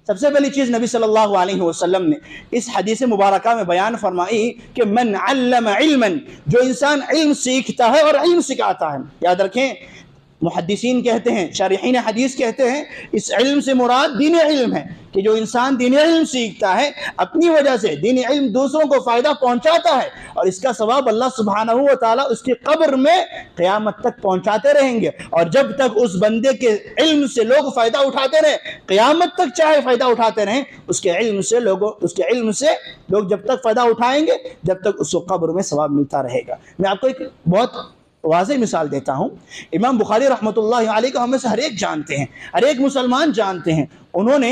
सबसे पहली चीज़ नबी सल्लल्लाहु अलैहि वसल्लम ने इस हदीस मुबारका में बयान फरमाई कि मन अल्लम इल्मन, जो इंसान इल्म सीखता है और इल्म सिखाता है। याद रखें, मुहद्दिसीन कहते हैं, शारिहीन हदीस कहते हैं, इस इल्म से मुराद दीन इल्म है कि जो इंसान दीन इल्म सीखता है, अपनी वजह से दीन इल्म दूसरों को फ़ायदा पहुंचाता है, और इसका सवाब अल्लाह सुब्हानहू व तआला उसकी कब्र में क़यामत तक पहुंचाते रहेंगे। और जब तक उस बंदे के इल्म से लोग फ़ायदा उठाते रहें, क़यामत तक चाहे फ़ायदा उठाते रहें, उसके इल्म से लोग जब तक फ़ायदा उठाएंगे, जब तक उसको कब्र में सवाब मिलता रहेगा। मैं आपको एक बहुत वाज़ेह मिसाल देता हूँ। इमाम बुखारी रहमतुल्लाहि अलैहि को हमें से हर एक जानते हैं, हर एक मुसलमान जानते हैं। उन्होंने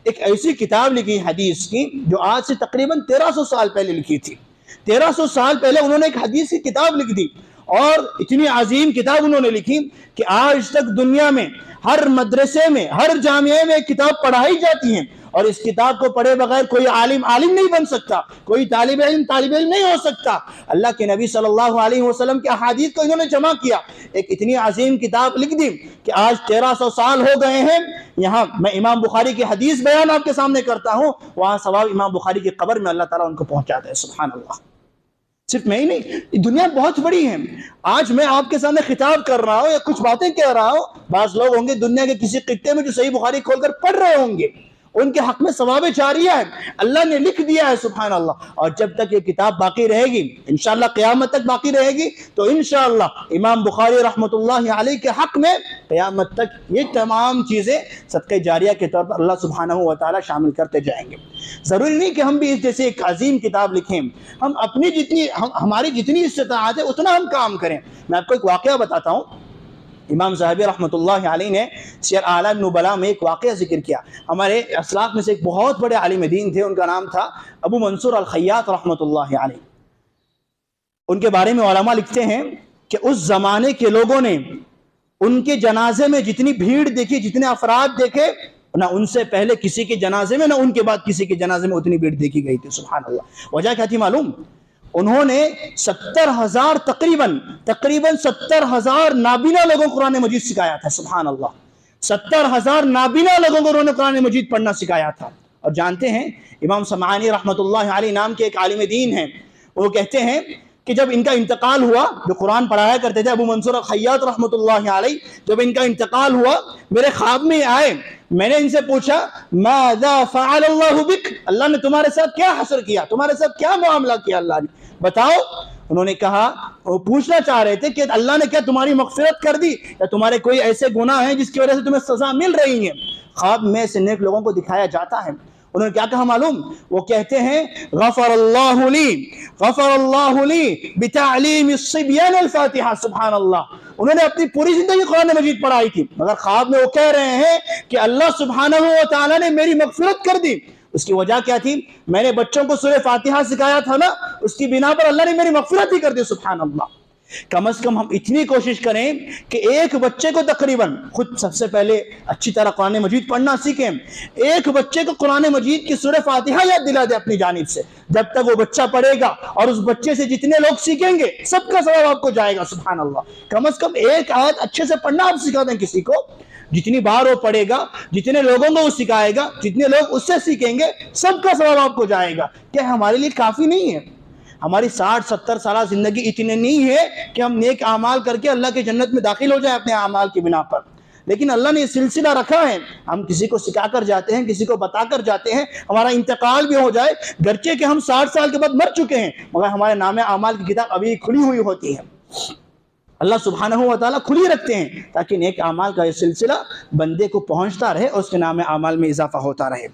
एक ऐसी किताब लिखी हदीस की जो आज से तकरीबन 1300 साल पहले लिखी थी। 1300 साल पहले उन्होंने एक हदीस की किताब लिख दी, और इतनी अजीम किताब उन्होंने लिखी कि आज तक दुनिया में हर मदरसे में, हर जामिया में किताब पढ़ाई जाती है, और इस किताब को पढ़े बगैर कोई आलिम नहीं बन सकता, कोई तालिब इल्म नहीं हो सकता। अल्लाह के नबी सल्लल्लाहु अलैहि वसल्लम के अहादीस को इन्होंने जमा किया, एक इतनी अजीम किताब लिख दी कि आज 1300 साल हो गए हैं। यहाँ मैं इमाम बुखारी की हदीस बयान आपके सामने करता हूँ, वहाँ सवाब इमाम बुखारी की कब्र में अल्लाह ताला उनको पहुँचाता है। सुभान अल्लाह। सिर्फ मैं ही नहीं, दुनिया बहुत बड़ी है। आज मैं आपके सामने खिताब कर रहा हूँ या कुछ बातें कह रहा हूँ, बाज़ लोग होंगे दुनिया के किसी खित्ते में जो सही बुखारी खोलकर पढ़ रहे होंगे, उनके हक में सवाब जारिया है, अल्लाह ने लिख दिया है। सुभान अल्लाह। और जब तक ये किताब बाकी रहेगी, इंशाअल्लाह क़यामत तक बाकी रहेगी, तो इंशाअल्लाह इमाम बुखारी रहमतुल्लाहि अलैहि के हक में क़यामत तक ये तमाम चीज़ें सदक़े जारिया के तौर पर अल्लाह सुब्हानहू व तआला शामिल करते जाएंगे। ज़रूरी नहीं कि हम भी इस जैसे एक अजीम किताब लिखें, हम अपनी हमारी जितनी इस्तिताअत है उतना हम काम करें। मैं आपको एक वाक़या बताता हूँ। इमाम ज़हबी रहमतुल्लाहि अलैहि ने सियर आलम नुबला में एक वाक़या ज़िक्र किया। हमारे असलाफ़ में से एक बहुत बड़े आलिम दीन थे, उनका नाम था अबू मंसूर अल ख़य्यात रहमतुल्लाहि अलैहि। उनके बारे में उलमा लिखते हैं कि उस ज़माने के लोगों ने उनके जनाजे में जितनी भीड़ देखी, जितने अफराद देखे, ना उनसे पहले किसी के जनाजे में, ना उनके बाद किसी के जनाजे में उतनी भीड़ देखी गई थी। सुभान अल्लाह। वजह क्या थी मालूम? उन्होंने 70,000 तकरीबन 70,000 नाबीना लोगों को कुरान मजीद सिखाया था। सुभान अल्लाह। 70,000 नाबीना लोगों को उन्होंने कुरान मजीद पढ़ना सिखाया था। और जानते हैं, इमाम समानी रहमतुल्लाहि अलैहि नाम के एक आलिम दीन हैं, वो कहते हैं कि जब इनका इंतकाल हुआ, जो कुरान पढ़ाया करते थे अबू मंसूर अल ख़य्यात रहमतुल्लाहि अलैहि, जब इनका इंतकाल हुआ, मेरे ख्वाब में आए, मैंने इनसे पूछा, माज़ा फ़अल अल्लाहु बिक, अल्लाह ने तुम्हारे साथ क्या हसर किया, तुम्हारे साथ क्या मामला किया अल्लाह ने, बताओ। उन्होंने कहा, वो पूछना चाह रहे थे कि अल्लाह ने क्या तुम्हारी मग़फ़िरत कर दी, या तुम्हारे कोई ऐसे गुनाह हैं जिसकी वजह से तुम्हें सज़ा मिल रही है। ख्वाब में से नेक लोगों को दिखाया जाता है। उन्होंने क्या कहा मालूम? वो कहते हैं, गफ़रल्लाहु ली बितालीम सिबियान अल फातिहा। सुभान अल्लाह। उन्होंने अपनी पूरी जिंदगी कुरान मजीद पढ़ाई थी, मगर ख्वाब में वो कह रहे हैं कि अल्लाह सुब्हानहू व तआला ने मेरी मग़फ़िरत कर दी। उसकी वजह क्या थी? मैंने बच्चों को सूरह फातिहा सिखाया था ना, उसकी बिना पर अल्लाह ने मेरी मग़फ़िरत ही कर दी। सुभान अल्लाह। कम से कम हम इतनी कोशिश करें कि एक बच्चे को तकरीबन खुद सबसे पहले अच्छी तरह कुरान मजीद पढ़ना सीखें। एक बच्चे को कुरान मजीद की सूरह फातिहा याद दिला दे अपनी जानिब से। जब तक वो बच्चा पढ़ेगा और उस बच्चे से जितने लोग सीखेंगे, सबका सवाब आपको जाएगा। सुभान अल्लाह। कम से कम एक आयत अच्छे से पढ़ना आप सिखा दें किसी को। जितनी बार वो पढ़ेगा, जितने लोगों को वो सिखाएगा, जितने लोग उससे सीखेंगे, सबका सवाब आपको जाएगा। क्या हमारे लिए काफ़ी नहीं है? हमारी 60-70 साल जिंदगी इतनी नहीं है कि हम नेक आमाल करके अल्लाह के जन्नत में दाखिल हो जाए अपने आमाल की बिना पर। लेकिन अल्लाह ने ये सिलसिला रखा है, हम किसी को सिखा कर जाते हैं, किसी को बता कर जाते हैं, हमारा इंतकाल भी हो जाए, गर्चे के हम 60 साल के बाद मर चुके हैं, मगर हमारे नामे आमाल की किताब अभी खुली हुई होती है। अल्लाह सुब्हानहू व तआला खुली रखते हैं ताकि नेक आमाल का ये सिलसिला बंदे को पहुँचता रहे और उसके नामे आमाल में इजाफा होता रहे।